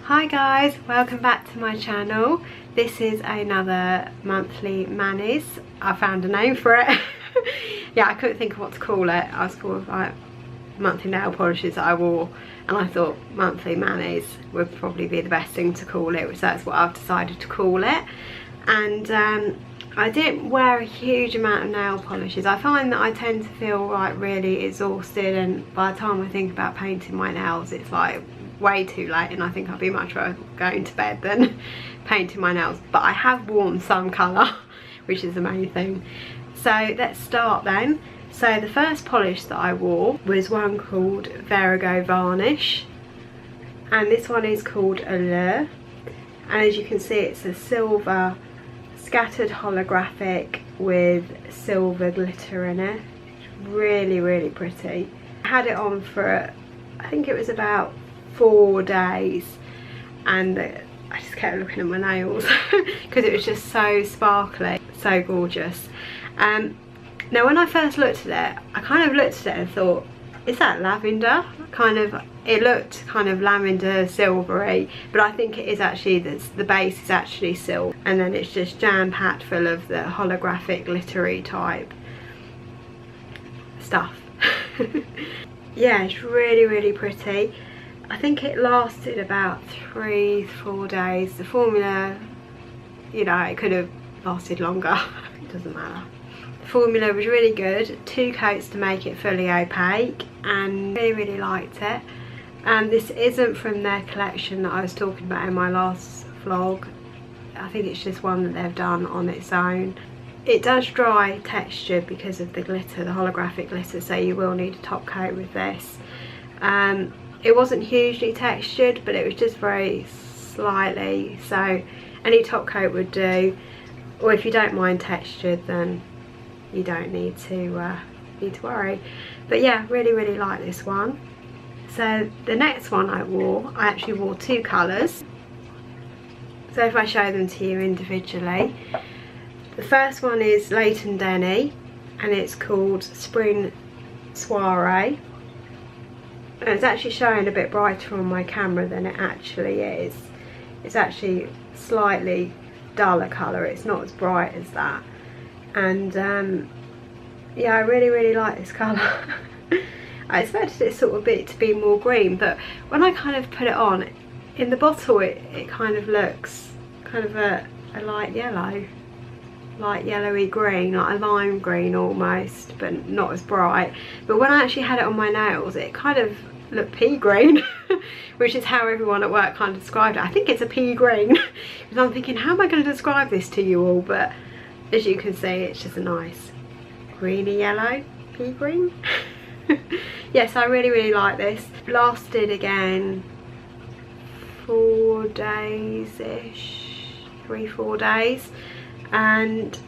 Hi guys, welcome back to my channel. This is another monthly manis. I found a name for it. Yeah, I couldn't think of what to call it. I was called like monthly nail polishes that I wore, and I thought monthly manis would probably be the best thing to call it, so that's what I've decided to call it. And I didn't wear a huge amount of nail polishes. I find that I tend to feel like really exhausted, and by the time I think about painting my nails it's like way too late, and I think I'd be much rather going to bed than painting my nails. But I have worn some colour, which is the main thing. So let's start then. So the first polish that I wore was one called Virago varnish, and this one is called Allure, and as you can see it's a silver scattered holographic with silver glitter in it. It's really pretty. I had it on for I think it was about 4 days, and I just kept looking at my nails because it was just so sparkly, so gorgeous. Now when I first looked at it, I kind of looked at it and thought, is that lavender? It looked kind of lavender silvery, but I think it is actually, the base is actually silver, and then it's just jam-packed full of the holographic glittery type stuff. Yeah, it's really pretty. I think it lasted about 3-4 days. The formula, you know, it could have lasted longer. It doesn't matter. The formula was really good. 2 coats to make it fully opaque, and really liked it. And this isn't from their collection that I was talking about in my last vlog. I think it's just one that they've done on its own. It does dry texture because of the glitter, the holographic glitter, so you will need a top coat with this. It wasn't hugely textured, but it was just very slightly, so any top coat would do. Or if you don't mind textured, then you don't need to worry. But yeah, really like this one. So the next one I actually wore 2 colours. So if I show them to you individually, the first one is Leighton Denny, and it's called Spring Soiree. And it's actually showing a bit brighter on my camera than it actually is. It's actually slightly duller colour, it's not as bright as that. And yeah, I really like this colour. I expected it sort of to be more green, but when I kind of put it on, in the bottle it kind of looks kind of a light yellow. Light yellowy green, like a lime green almost, but not as bright. But when I actually had it on my nails, it kind of looked pea green, which is how everyone at work kind of described it. I think it's a pea green, because I'm thinking, how am I going to describe this to you all? But as you can see, it's just a nice greeny yellow, pea green. Yes, I really like this. Lasted again 4 days-ish, 3-4 days. And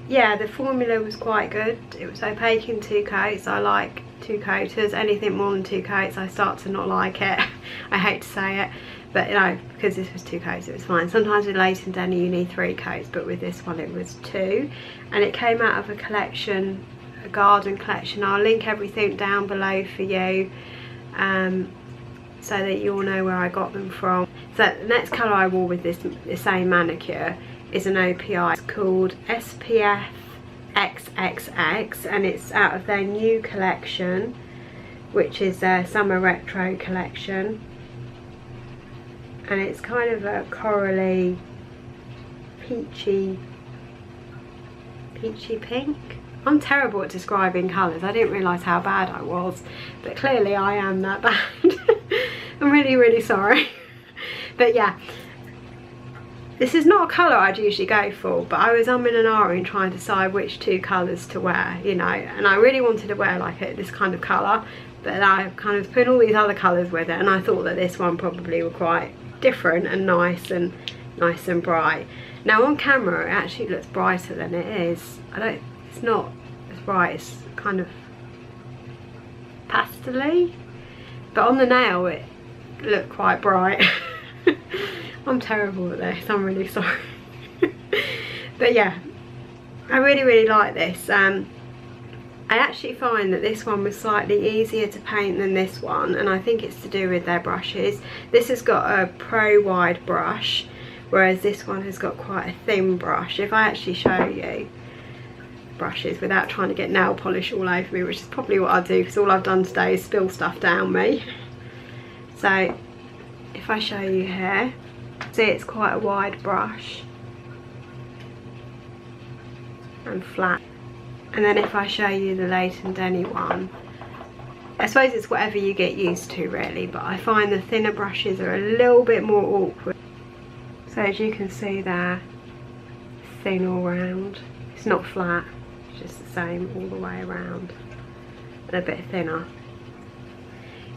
yeah, the formula was quite good. It was opaque in 2 coats. I like 2 coaters. Anything more than 2 coats I start to not like it. I hate to say it, but you know, because this was 2 coats it was fine. Sometimes with Leighton Denny you need 3 coats, but with this one it was 2. And it came out of a collection, a garden collection. I'll link everything down below for you, so that you all know where I got them from. So the next colour I wore with the same manicure is an OPI. It's called SPF XXX, and it's out of their new collection, which is their summer retro collection, and it's kind of a corally peachy pink. I'm terrible at describing colours. I didn't realise how bad I was, but clearly I am that bad. I'm really sorry. But yeah, this is not a colour I'd usually go for, but I was umming and ahhing trying to decide which 2 colours to wear, you know, and I really wanted to wear like this kind of colour, but I kind of put all these other colours with it, and I thought that this one probably was quite different and nice and bright. Now on camera it actually looks brighter than it is. It's not as bright, it's kind of pastel-y, but on the nail it looked quite bright. I'm terrible at this, I'm really sorry. But yeah, I really like this. I actually find that this one was slightly easier to paint than this one, and I think it's to do with their brushes. This has got a pro wide brush, whereas this one has got quite a thin brush. If I actually show you brushes without trying to get nail polish all over me, which is probably what I do because all I've done today is spill stuff down me. So if I show you here, see it's quite a wide brush and flat. And then if I show you the Leighton Denny one, I suppose it's whatever you get used to really, but I find the thinner brushes are a little bit more awkward. So as you can see there, thin all round. It's not flat, it's just the same all the way around. And a bit thinner.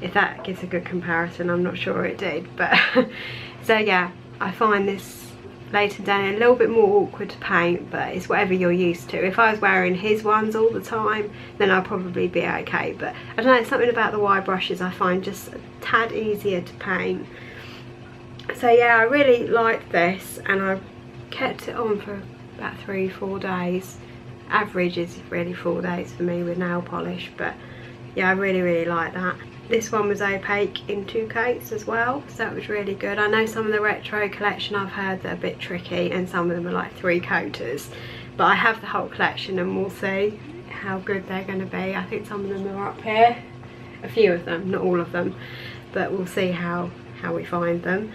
If that gives a good comparison, I'm not sure it did, but so yeah, I find this Leighton Denny a little bit more awkward to paint, but it's whatever you're used to. If I was wearing his ones all the time, then I'd probably be okay, but I don't know, something about the wide brushes I find just a tad easier to paint. So yeah, I really liked this, and I kept it on for about 3-4 days. Average is really 4 days for me with nail polish, but yeah, I really like that. This one was opaque in 2 coats as well, so it was really good. I know some of the retro collection I've heard they're a bit tricky, and some of them are like 3-coaters, but I have the whole collection and we'll see how good they're going to be. I think some of them are up here, a few of them, not all of them, but we'll see how we find them.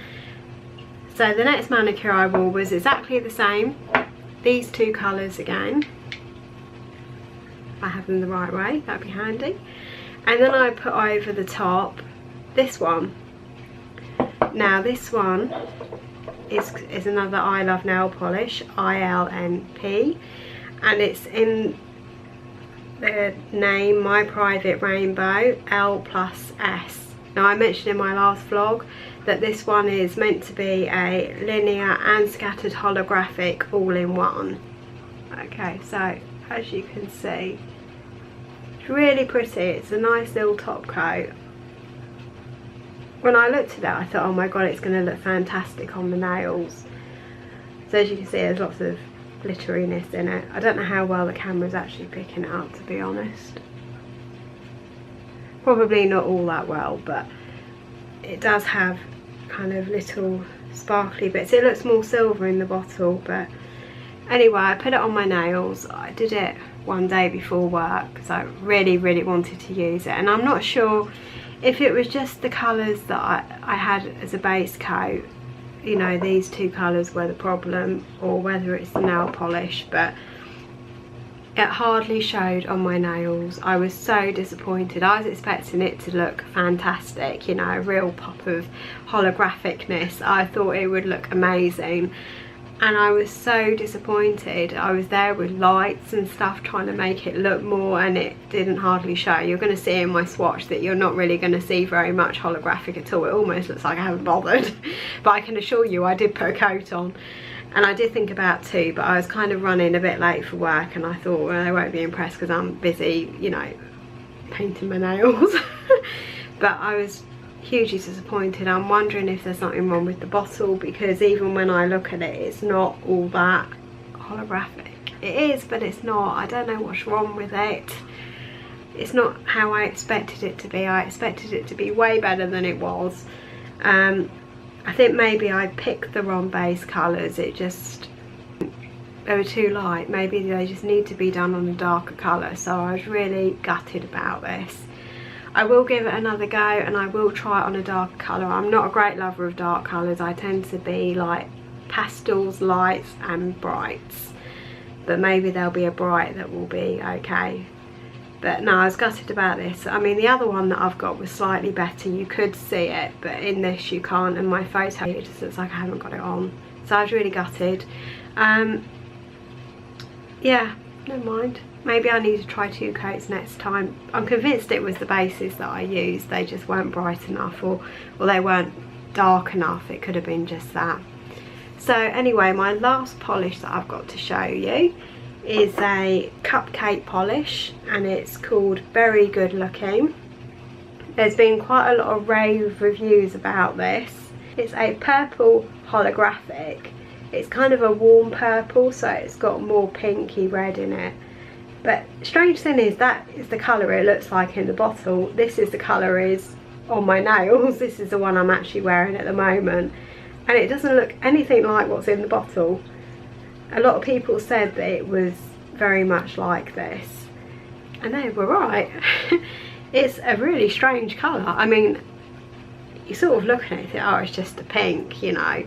So the next manicure I wore was exactly the same, these 2 colours again. If I have them the right way, that'd be handy. And then I put over the top this one. Now this one is another I Love Nail Polish, ILNP, and it's in the name My Private Rainbow L+S. Now I mentioned in my last vlog that this one is meant to be a linear and scattered holographic all-in-one. Okay, so as you can see, really pretty. It's a nice little top coat. When I looked at it, I thought, oh my god, it's going to look fantastic on the nails. So as you can see, there's lots of glitteriness in it. I don't know how well the camera's actually picking it up, to be honest. Probably not all that well, but it does have kind of little sparkly bits. It looks more silver in the bottle, but anyway, I put it on my nails. I did it one day before work because I really wanted to use it, and I'm not sure if it was just the colours that I had as a base coat, you know, these 2 colours were the problem, or whether it's the nail polish, but it hardly showed on my nails. I was so disappointed. I was expecting it to look fantastic, you know, a real pop of holographicness. I thought it would look amazing, and I was so disappointed. I was there with lights and stuff trying to make it look more, and it didn't hardly show. You're going to see in my swatch that you're not really going to see very much holographic at all. It almost looks like I haven't bothered, but I can assure you I did put a coat on, and I did think about 2, but I was kind of running a bit late for work, and I thought, well, they won't be impressed because I'm busy, you know, painting my nails. But I was hugely disappointed. I'm wondering if there's something wrong with the bottle, because even when I look at it, it's not all that holographic. It is, but it's not. I don't know what's wrong with it. It's not how I expected it to be. I expected it to be way better than it was. I think maybe I picked the wrong base colours. They were too light. Maybe they just need to be done on a darker colour, so I was really gutted about this. I will give it another go, and I will try it on a darker colour. I'm not a great lover of dark colours. I tend to be like pastels, lights and brights, but maybe there'll be a bright that will be okay. But no, I was gutted about this. I mean, the other one that I've got was slightly better. You could see it, but in this you can't, and my photo, it just looks like I haven't got it on. So I was really gutted. Yeah, never mind. Maybe I need to try 2 coats next time. I'm convinced it was the bases that I used. They just weren't bright enough, or they weren't dark enough. It could have been just that. So anyway, my last polish that I've got to show you is a Cupcake polish, and it's called Very Good Looking. There's been quite a lot of rave reviews about this. It's a purple holographic. It's kind of a warm purple, so it's got more pinky red in it. But strange thing is, that is the colour it looks like in the bottle. This is the colour is on my nails. This is the one I'm actually wearing at the moment, and it doesn't look anything like what's in the bottle. A lot of people said that it was very much like this, and they were right. It's a really strange colour. I mean, you sort of look at it and think, oh, it's just a pink, you know.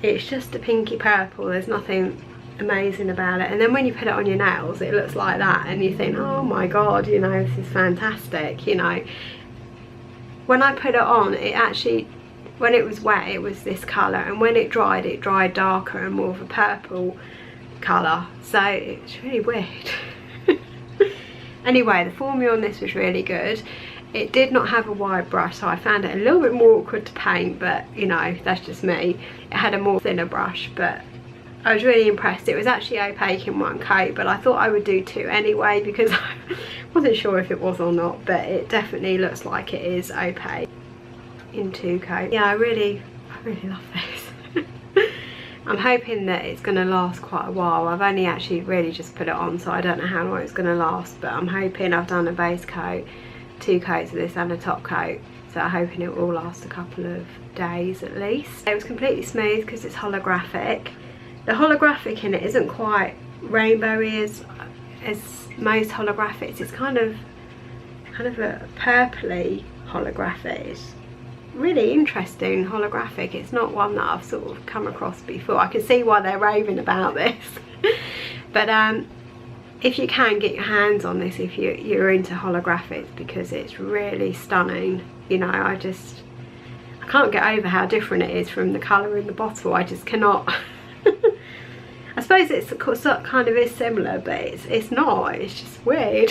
It's just a pinky purple, there's nothing amazing about it. And then when you put it on your nails, it looks like that, and you think, oh my god, you know, this is fantastic, you know. When I put it on, it actually, when it was wet, it was this colour, and when it dried darker and more of a purple colour. So it's really weird. Anyway, the formula on this was really good. It did not have a wide brush, so I found it a little bit more awkward to paint, but you know, that's just me. It had a more thinner brush, but I was really impressed. It was actually opaque in one coat, but I thought I would do two anyway because I wasn't sure if it was or not, but it definitely looks like it is opaque in two coats. Yeah, I really love this. I'm hoping that it's going to last quite a while. I've only actually really just put it on, so I don't know how long it's going to last, but I'm hoping, I've done a base coat, 2 coats of this and a top coat, so I'm hoping it will last a couple of days at least. It was completely smooth because it's holographic. The holographic in it isn't quite rainbowy as most holographics. It's kind of a purpley holographic. It's really interesting holographic. It's not one that I've sort of come across before. I can see why they're raving about this. But if you can, get your hands on this if you're into holographics, because it's really stunning. You know, I can't get over how different it is from the colour in the bottle. I just cannot. I suppose it's kind of is similar, but it's not. It's just weird.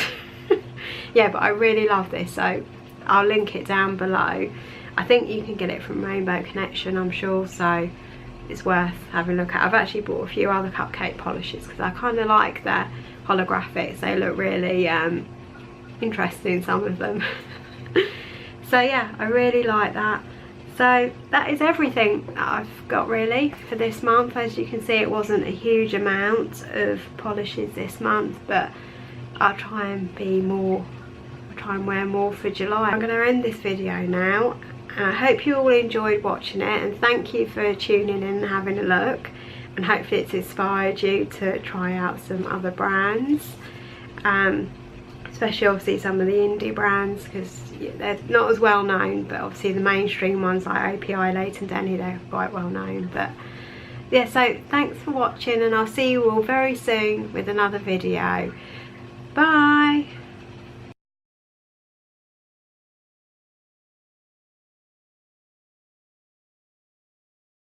Yeah, but I really love this, so I'll link it down below. I think you can get it from Rainbow Connection, I'm sure, so it's worth having a look at. I've actually bought a few other Cupcake polishes because I kind of like the holographics. They look really interesting, some of them. So yeah, I really like that. So that is everything that I've got really for this month. As you can see, it wasn't a huge amount of polishes this month, but I'll try and wear more for July. I'm going to end this video now. I hope you all enjoyed watching it, and thank you for tuning in and having a look, and hopefully it's inspired you to try out some other brands, especially obviously some of the indie brands, because they're not as well known, but obviously the mainstream ones like OPI, Leighton Denny, they're quite well known. But yeah, so thanks for watching, and I'll see you all very soon with another video. Bye.